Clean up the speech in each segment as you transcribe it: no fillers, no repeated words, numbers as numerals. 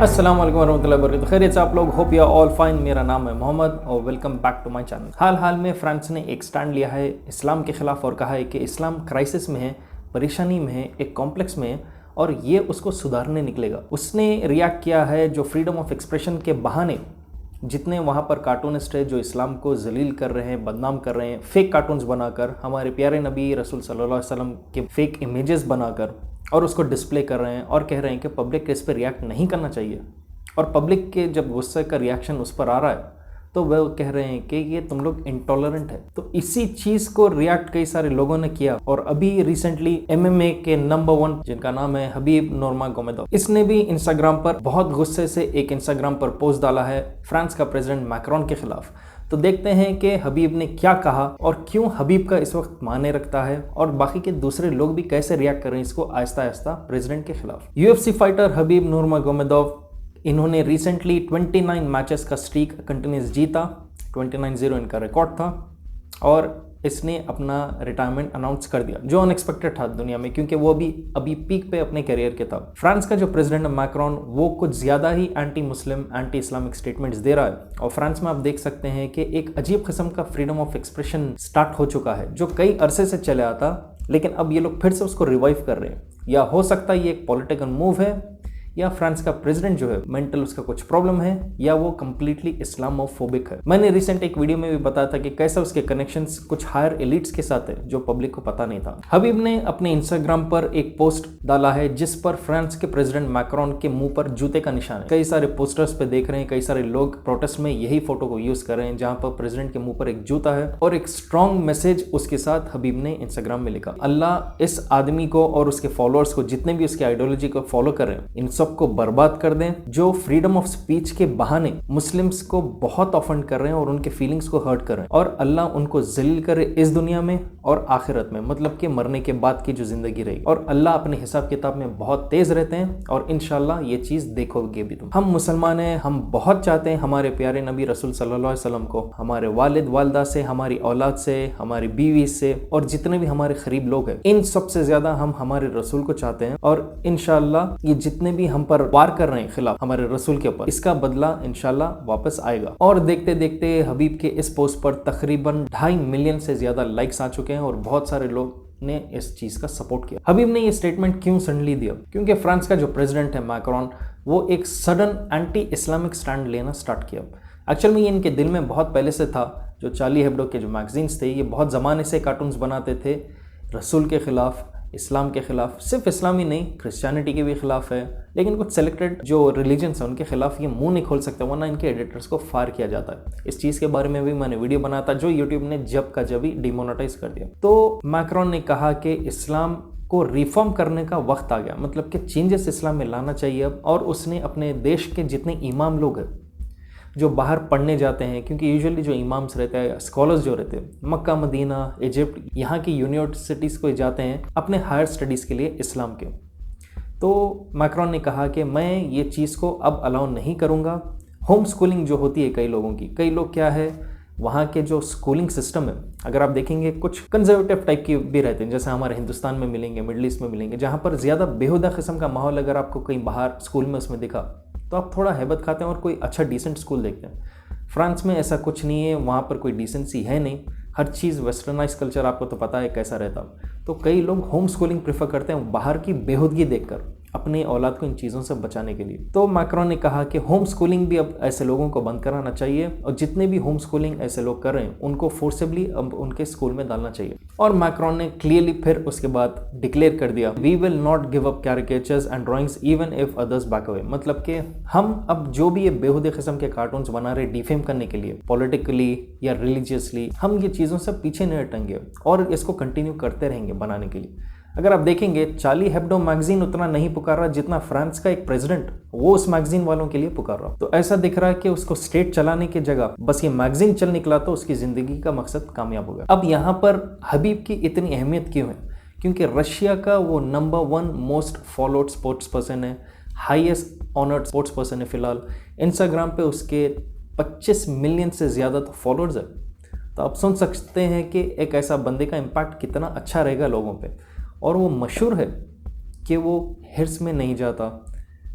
अस्सलाम वालेकुम वरहमतुल्लाहि वबरकातुहू। खैरियत से आप लोग, hope you are all fine. मेरा नाम है मोहम्मद और welcome back to my channel. हाल में फ्रांस ने एक स्टैंड लिया है इस्लाम के खिलाफ और कहा है कि इस्लाम क्राइसिस में है, परेशानी में है, एक कॉम्प्लेक्स में है और ये उसको सुधारने निकलेगा। उसने रिएक्ट किया है जो फ्रीडम ऑफ एक्सप्रेशन के बहाने जितने वहाँ पर कार्टूनिस्ट है जो इस्लाम को जलील कर रहे हैं, बदनाम कर रहे हैं, फेक कार्टून्स बनाकर, हमारे प्यारे नबी रसूल सल्लल्लाहु अलैहि वसल्लम के फेक इमेजेस बनाकर और उसको डिस्प्ले कर रहे हैं और कह रहे हैं कि पब्लिक के इस पर रिएक्ट नहीं करना चाहिए। और पब्लिक के जब गुस्से का रिएक्शन उस पर आ रहा है तो वह कह रहे हैं कि ये तुम लोग इंटॉलरेंट है। तो इसी चीज़ को रिएक्ट कई सारे लोगों ने किया और अभी रिसेंटली MMA के नंबर 1 जिनका नाम है हबीब नूरमगोमेदोव, इसने भी इंस्टाग्राम पर बहुत गुस्से से एक इंस्टाग्राम पर पोस्ट डाला है फ्रांस का प्रेसिडेंट मैक्रोन के खिलाफ। तो देखते हैं कि हबीब ने क्या कहा और क्यों हबीब का इस वक्त माने रखता है और बाकी के दूसरे लोग भी कैसे रिएक्ट कर रहे हैं इसको आहिस्ता आहिस्ता प्रेसिडेंट के खिलाफ। UFC फाइटर हबीब नूरमगोमेदोव, इन्होंने रिसेंटली 29 मैचेस का स्ट्रीक कंटिन्यूस जीता, 29-0 इनका रिकॉर्ड था और इसने अपना रिटायरमेंट अनाउंस कर दिया जो अनएक्सपेक्टेड था दुनिया में, क्योंकि वो अभी पीक पे अपने करियर के था। फ्रांस का जो प्रेसिडेंट मैक्रोन वो कुछ ज़्यादा ही anti Muslim, anti Islamic statements दे रहा है और फ्रांस में आप देख सकते हैं कि एक अजीब किस्म का फ्रीडम ऑफ एक्सप्रेशन स्टार्ट हो चुका है जो कई अरसे से चले आता, लेकिन अब ये लोग फिर से उसको रिवाइव कर रहे हैं। या हो सकता है ये एक पॉलिटिकल मूव है या फ्रांस का प्रेसिडेंट जो है मेंटल उसका कुछ प्रॉब्लम है या वो कंप्लीटली इस्लामोफोबिक है। मैंने रिसेंट एक वीडियो में भी बताया था कि कैसे उसके कनेक्शंस कुछ हायर एलिट्स के साथ है जो पब्लिक को पता नहीं था। हबीब ने अपने इंस्टाग्राम पर एक पोस्ट डाला है जिस पर फ्रांस के प्रेसिडेंट मैक्रोन के मुंह पर जूते का निशान है। कई सारे पोस्टर्स पे देख रहे हैं, कई सारे लोग प्रोटेस्ट में यही फोटो को यूज कर रहे हैं जहां पर प्रेसिडेंट के मुंह पर एक जूता है और एक स्ट्रॉन्ग मैसेज उसके साथ हबीब ने इंस्टाग्राम में लिखा, अल्लाह इस आदमी को और उसके फॉलोअर्स को, जितने भी उसके आइडियोलॉजी को फॉलो कर रहे हैं, इन सबको बर्बाद कर दें जो फ्रीडम ऑफ स्पीच के बहाने मुस्लिम्स को बहुत ऑफेंड कर रहे हैं और उनके फीलिंग्स को हर्ट कर रहे हैं। और अल्लाह उनको जलील करे इस दुनिया में और आखिरत में, मतलब कि मरने के बाद की जो जिंदगी रहेगी। और अल्लाह अपने हिसाब किताब में बहुत तेज रहते हैं और इंशाल्लाह ये चीज देखोगे भी तुम। हम मुसलमान हैं, हम बहुत चाहते हैं हमारे प्यारे नबी रसूल सल्लल्लाहु अलैहि वसल्लम को हमारे वालिद वालदा से, हमारी औलाद से, हमारी बीवी से और जितने भी हमारे करीब लोग हैं, इन सबसे ज्यादा हम हमारे रसूल को चाहते हैं। और इंशाल्लाह ये जितने भी हम पर वार कर रहे हैं खिलाफ हमारे रसूल के ऊपर, इसका बदला इंशाल्लाह वापस आएगा। और देखते देखते हबीब के इस पोस्ट पर तकरीबन 2.5 मिलियन से ज्यादा लाइक्स आ चुके हैं और बहुत सारे लोग ने इस चीज का सपोर्ट किया। हबीब ने ये स्टेटमेंट क्यों सडनली दिया? क्योंकि फ्रांस का जो प्रेसिडेंट है मैक्रोन वो एक सडन एंटी इस्लामिक स्टैंड लेना स्टार्ट किया। एक्चुअल में ये इनके दिल में बहुत पहले से था। जो चार्ली हेब्डो के जो मैगजीन्स थे ये बहुत ज़माने से कार्टून्स बनाते थे रसूल के खिलाफ, इस्लाम के खिलाफ, सिर्फ इस्लाम ही नहीं क्रिश्चियनिटी के भी खिलाफ है, लेकिन कुछ सेलेक्टेड जो रिलीजन्स हैं उनके खिलाफ ये मुंह नहीं खोल सकते वरना इनके एडिटर्स को फायर किया जाता है। इस चीज़ के बारे में भी मैंने वीडियो बनाया था जो यूट्यूब ने जब का जब ही डिमोनेटाइज कर दिया। तो मैक्रोन ने कहा कि इस्लाम को रिफॉर्म करने का वक्त आ गया, मतलब कि चेंजेस इस्लाम में लाना चाहिए अब। और उसने अपने देश के जितने इमाम लोग हैं जो बाहर पढ़ने जाते हैं, क्योंकि यूजुअली जो इमाम्स रहते हैं, स्कॉलर्स जो रहते हैं मक्का, मदीना, इजिप्ट, यहाँ की यूनिवर्सिटीज़ को जाते हैं अपने हायर स्टडीज़ के लिए इस्लाम के। तो मैक्रोन ने कहा कि मैं ये चीज़ को अब अलाउ नहीं करूँगा। होम स्कूलिंग जो होती है कई लोगों की, कई लोग क्या है वहाँ के जो स्कूलिंग सिस्टम है अगर आप देखेंगे कुछ कंजर्वेटिव टाइप की भी रहते हैं, जैसे हमारे हिंदुस्तान में मिलेंगे, मिडल ईस्ट में मिलेंगे, जहाँ पर ज़्यादा बेहुदा किस्म का माहौल अगर आपको कहीं बाहर स्कूल में उसमें दिखा तो आप थोड़ा हैबत खाते हैं और कोई अच्छा डिसेंट स्कूल देखते हैं। फ्रांस में ऐसा कुछ नहीं है, वहाँ पर कोई डिसेंसी है नहीं, हर चीज़ वेस्टर्नाइज कल्चर आपको तो पता है कैसा रहता। तो कई लोग होम स्कूलिंग प्रेफर करते हैं बाहर की बेहूदगी देखकर अपनी औलाद को इन चीज़ों से बचाने के लिए। तो मैक्रोन ने कहा कि होम स्कूलिंग भी अब ऐसे लोगों को बंद कराना चाहिए और जितने भी होम स्कूलिंग ऐसे लोग कर रहे हैं उनको फोर्सेबली अब उनके स्कूल में डालना चाहिए। और मैक्रोन ने क्लियरली फिर उसके बाद डिक्लेयर कर दिया, we will not give up caricatures and drawings even if others back away. मतलब कि हम अब जो भी ये बेहुदे किस्म के कार्टून्स बना रहे डिफेम करने के लिए पॉलिटिकली या रिलीजियसली, हम ये चीज़ों से पीछे नहीं हटेंगे और इसको कंटिन्यू करते रहेंगे बनाने के लिए। अगर आप देखेंगे चार्ली हेब्डो मैगजीन उतना नहीं पुकार रहा जितना फ्रांस का एक प्रेसिडेंट वो उस मैगजीन वालों के लिए पुकार रहा। तो ऐसा दिख रहा है कि उसको स्टेट चलाने की जगह बस ये मैगजीन चल निकला तो उसकी जिंदगी का मकसद कामयाब हो गया। अब यहाँ पर हबीब की इतनी अहमियत क्यों है? क्योंकि रशिया का वो number 1 most followed sports person है, हाईएस्ट ऑनर्ड स्पोर्ट्स पर्सन है फिलहाल। इंस्टाग्राम पे उसके 25 मिलियन से ज़्यादा तो फॉलोअर्स है। तो आप सुन सकते हैं कि एक ऐसा बंदे का इम्पैक्ट कितना अच्छा रहेगा लोगों पे। और वो मशहूर है कि वो हिर्स में नहीं जाता,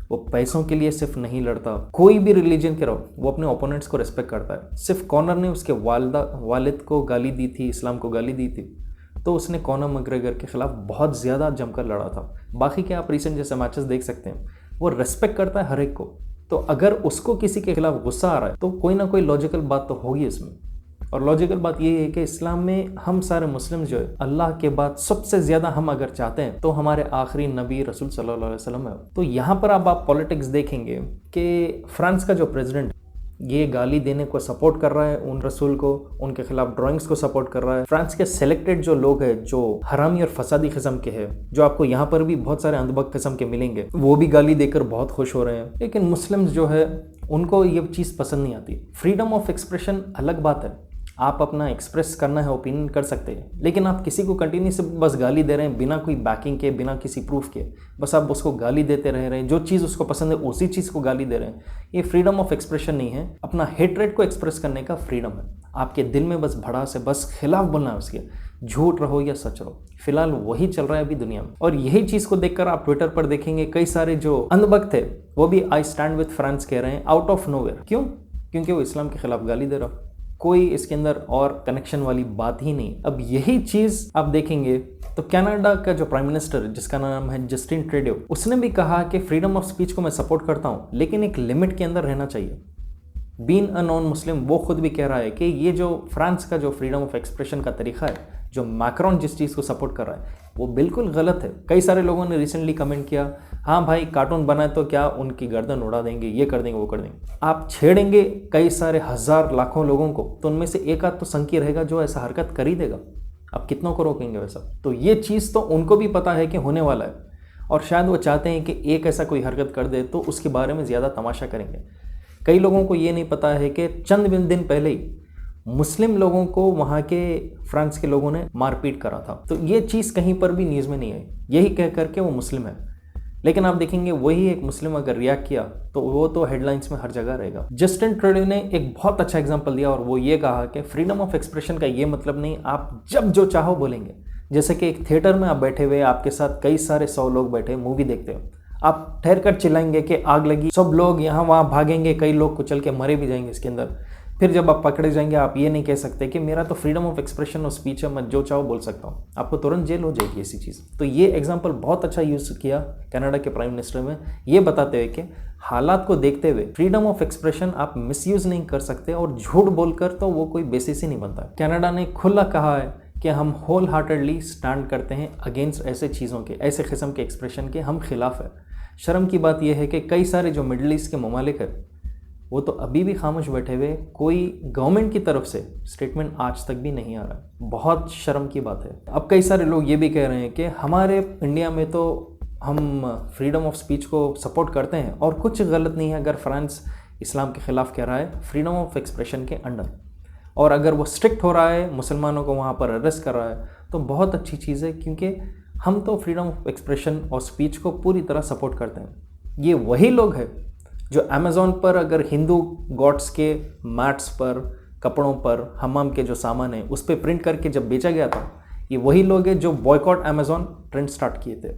वो पैसों के लिए सिर्फ नहीं लड़ता, कोई भी रिलीजन के रहो वो अपने ओपोनेंट्स को रिस्पेक्ट करता है। सिर्फ कॉनर ने उसके वालिद को गाली दी थी, इस्लाम को गाली दी थी, तो उसने कॉनर मैग्रेगर के खिलाफ बहुत ज़्यादा जमकर लड़ा था। बाकी के आप रिसेंट जैसे मैचेस देख सकते हैं, वो रिस्पेक्ट करता है हर एक को। तो अगर उसको किसी के खिलाफ गुस्सा आ रहा है तो कोई ना कोई लॉजिकल बात तो होगी इसमें। और लॉजिकल बात ये है कि इस्लाम में हम सारे मुस्लिम जो है, अल्लाह के बाद सबसे ज़्यादा हम अगर चाहते हैं तो हमारे आखिरी नबी रसूल सल्लल्लाहु अलैहि वसल्लम है। तो यहाँ पर अब आप पॉलिटिक्स देखेंगे कि फ्रांस का जो प्रेसिडेंट ये गाली देने को सपोर्ट कर रहा है उन रसूल को, उनके खिलाफ ड्राइंग्स को सपोर्ट कर रहा है। फ्रांस के सेलेक्टेड जो लोग हैं जो हरामी और फसादी किस्म के हैं, जो आपको यहाँ पर भी बहुत सारे अंधभक्त किस्म के मिलेंगे, वो भी गाली देकर बहुत खुश हो रहे हैं। लेकिन मुस्लिम्स जो है उनको ये चीज़ पसंद नहीं आती। फ्रीडम ऑफ एक्सप्रेशन अलग बात है, आप अपना एक्सप्रेस करना है, ओपिनियन कर सकते हैं, लेकिन आप किसी को कंटिन्यू से बस गाली दे रहे हैं बिना कोई बैकिंग के, बिना किसी प्रूफ के, बस आप उसको गाली देते रह रहे हैं। जो चीज़ उसको पसंद है उसी चीज़ को गाली दे रहे हैं। ये फ्रीडम ऑफ एक्सप्रेशन नहीं है, अपना हेट्रेड को एक्सप्रेस करने का फ्रीडम है। आपके दिल में बस भड़ास है, बस खिलाफ बोलना है उसके, झूठ रहो या सच रहो। फिलहाल वही चल रहा है अभी दुनिया में। और यही चीज़ को देखकर आप ट्विटर पर देखेंगे कई सारे जो अंधभक्त थे वो भी आई स्टैंड विथ फ्रांस कह रहे हैं आउट ऑफ नोवेयर। क्यों? क्योंकि वो इस्लाम के खिलाफ गाली दे रहा। कोई इसके अंदर और कनेक्शन वाली बात ही नहीं। अब यही चीज़ आप देखेंगे तो कनाडा का जो प्राइम मिनिस्टर जिसका नाम है जस्टिन ट्रूडो, उसने भी कहा कि फ्रीडम ऑफ स्पीच को मैं सपोर्ट करता हूँ, लेकिन एक लिमिट के अंदर रहना चाहिए। बीइंग अ नॉन मुस्लिम वो खुद भी कह रहा है कि ये जो फ्रांस का जो फ्रीडम ऑफ एक्सप्रेशन का तरीका है, जो मैक्रोन जिस चीज़ को सपोर्ट कर रहा है, वो बिल्कुल गलत है। कई सारे लोगों ने रिसेंटली कमेंट किया, हाँ भाई कार्टून बनाए तो क्या उनकी गर्दन उड़ा देंगे, ये कर देंगे, वो कर देंगे। आप छेड़ेंगे कई सारे हज़ार लाखों लोगों को तो उनमें से एक आध तो संकी रहेगा जो ऐसा हरकत कर ही देगा। आप कितनों को रोकेंगे वैसा? तो ये चीज़ तो उनको भी पता है कि होने वाला है, और शायद वो चाहते हैं कि एक ऐसा कोई हरकत कर दे तो उसके बारे में ज़्यादा तमाशा करेंगे। कई लोगों को ये नहीं पता है कि चंद दिन पहले ही मुस्लिम लोगों को वहाँ के फ्रांस के लोगों ने मारपीट करा था। तो ये चीज़ कहीं पर भी न्यूज़ में नहीं आई, यही कह करके वो मुस्लिम है। लेकिन आप देखेंगे वही एक मुस्लिम अगर रिएक्ट किया तो वो तो हेडलाइंस में हर जगह रहेगा। जस्टिन ट्रूडो ने एक बहुत अच्छा एग्जांपल दिया और वो ये कहा कि फ्रीडम ऑफ एक्सप्रेशन का ये मतलब नहीं आप जब जो चाहो बोलेंगे। जैसे कि एक थिएटर में आप बैठे हुए, आपके साथ कई सारे 100 लोग बैठे मूवी देखते हो, आप ठहर कर चिल्लाएंगे कि आग लगी, सब लोग यहाँ वहाँ भागेंगे, कई लोग कुचल के मरे भी जाएंगे इसके अंदर। फिर जब आप पकड़े जाएंगे आप ये नहीं कह सकते कि मेरा तो फ्रीडम ऑफ एक्सप्रेशन और स्पीच है, मैं जो चाहो बोल सकता हूँ। आपको तुरंत जेल हो जाएगी ऐसी चीज़। तो ये एग्जांपल बहुत अच्छा यूज़ किया कनाडा के प्राइम मिनिस्टर में, ये बताते हुए कि हालात को देखते हुए फ्रीडम ऑफ एक्सप्रेशन आप मिसयूज़ नहीं कर सकते, और झूठ बोलकर तो वो कोई बेसिस ही नहीं बनता। कनाडा ने खुला कहा है कि हम होल हार्टेडली स्टैंड करते हैं अगेंस्ट ऐसे चीज़ों के, ऐसे किस्म के एक्सप्रेशन के हम खिलाफ है। शर्म की बात यह है कि कई सारे जो मिडल ईस्ट के ममालिक है वो तो अभी भी खामोश बैठे हुए, कोई गवर्नमेंट की तरफ से स्टेटमेंट आज तक भी नहीं आ रहा है। बहुत शर्म की बात है। अब कई सारे लोग ये भी कह रहे हैं कि हमारे इंडिया में तो हम फ्रीडम ऑफ स्पीच को सपोर्ट करते हैं और कुछ गलत नहीं है अगर फ्रांस इस्लाम के ख़िलाफ़ कह रहा है फ्रीडम ऑफ एक्सप्रेशन के अंडर, और अगर वो स्ट्रिक्ट हो रहा है, मुसलमानों को वहाँ पर अरेस्ट कर रहा है, तो बहुत अच्छी चीज़ है, क्योंकि हम तो फ्रीडम ऑफ एक्सप्रेशन और स्पीच को पूरी तरह सपोर्ट करते हैं। ये वही लोग हैं जो अमेज़ॉन पर अगर हिंदू गॉड्स के मैट्स पर, कपड़ों पर, हमाम के जो सामान है उस पर प्रिंट करके जब बेचा गया था, ये वही लोग हैं जो बॉयकॉट अमेज़ॉन ट्रेंड स्टार्ट किए थे।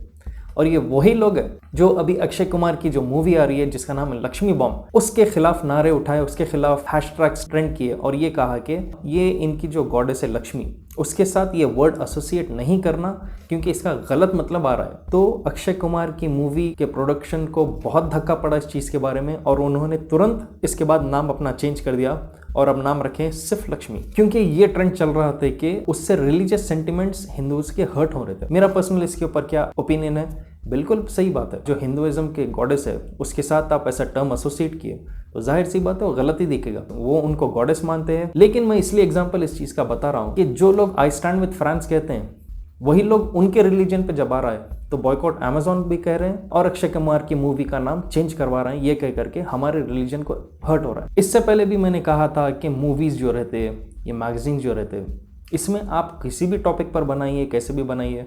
और ये वही लोग हैं जो अभी अक्षय कुमार की जो मूवी आ रही है जिसका नाम है लक्ष्मी बॉम्ब, उसके खिलाफ नारे उठाए, उसके खिलाफ हैशटैग्स ट्रेंड किए और ये कहा कि ये इनकी जो गॉडेस है लक्ष्मी, उसके साथ ये वर्ड एसोसिएट नहीं करना क्योंकि इसका गलत मतलब आ रहा है। तो अक्षय कुमार की मूवी के प्रोडक्शन को बहुत धक्का पड़ा इस चीज़ के बारे में, और उन्होंने तुरंत इसके बाद नाम अपना चेंज कर दिया और अब नाम रखें सिर्फ लक्ष्मी, क्योंकि ये ट्रेंड चल रहा था कि उससे रिलीजियस सेंटिमेंट्स हिंदूज के हर्ट हो रहे थे। मेरा पर्सनल इसके ऊपर क्या ओपिनियन है, बिल्कुल सही बात है। जो हिंदुइज्म के गॉडेस है उसके साथ आप ऐसा टर्म एसोसिएट किए तो जाहिर सी बात है वो गलत ही दिखेगा। वो उनको गॉडेस मानते हैं। लेकिन मैं इसलिए एग्जांपल इस चीज़ का बता रहा हूँ कि जो लोग आई स्टैंड विद फ्रांस कहते हैं वही लोग उनके रिलीजन पे जब आ रहा है तो बॉयकॉट अमेज़ॉन भी कह रहे हैं और अक्षय कुमार की मूवी का नाम चेंज करवा रहे हैं, ये कह करके हमारे रिलीजन को हर्ट हो रहा है। इससे पहले भी मैंने कहा था कि मूवीज़ जो रहते हैं, ये मैगजीन जो रहते हैं, इसमें आप किसी भी टॉपिक पर बनाइए, कैसे भी बनाइए,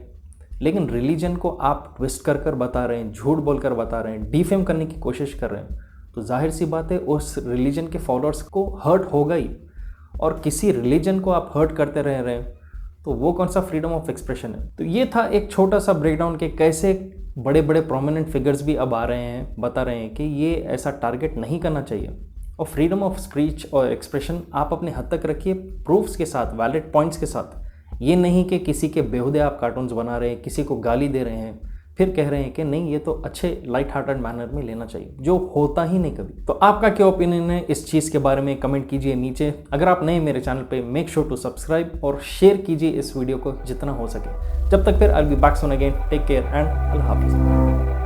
लेकिन रिलीजन को आप ट्विस्ट कर कर बता रहे हैं, झूठ बोलकर बता रहे हैं, डिफेम करने की कोशिश कर रहे हैं, तो जाहिर सी बात है उस रिलीजन के फॉलोअर्स को हर्ट होगा ही। और किसी रिलीजन को आप हर्ट करते रह रहे हैं तो वो कौन सा फ्रीडम ऑफ एक्सप्रेशन है। तो ये था एक छोटा सा ब्रेकडाउन के कैसे बड़े बड़े प्रोमिनेंट फिगर्स भी अब आ रहे हैं, बता रहे हैं कि ये ऐसा टारगेट नहीं करना चाहिए। और फ्रीडम ऑफ स्पीच और एक्सप्रेशन आप अपने हद तक रखिए, प्रूफ्स के साथ, वैलिड पॉइंट्स के साथ। ये नहीं कि किसी के बेहुदे आप कार्टून्स बना रहे हैं, किसी को गाली दे रहे हैं, फिर कह रहे हैं कि नहीं ये तो अच्छे लाइट हार्टेड मैनर में लेना चाहिए, जो होता ही नहीं कभी। तो आपका क्या ओपिनियन है इस चीज़ के बारे में, कमेंट कीजिए नीचे। अगर आप नए मेरे चैनल पे, मेक श्योर टू सब्सक्राइब और शेयर कीजिए इस वीडियो को जितना हो सके। जब तक फिर I will be back soon again, take care and अल्लाह हाफिज़।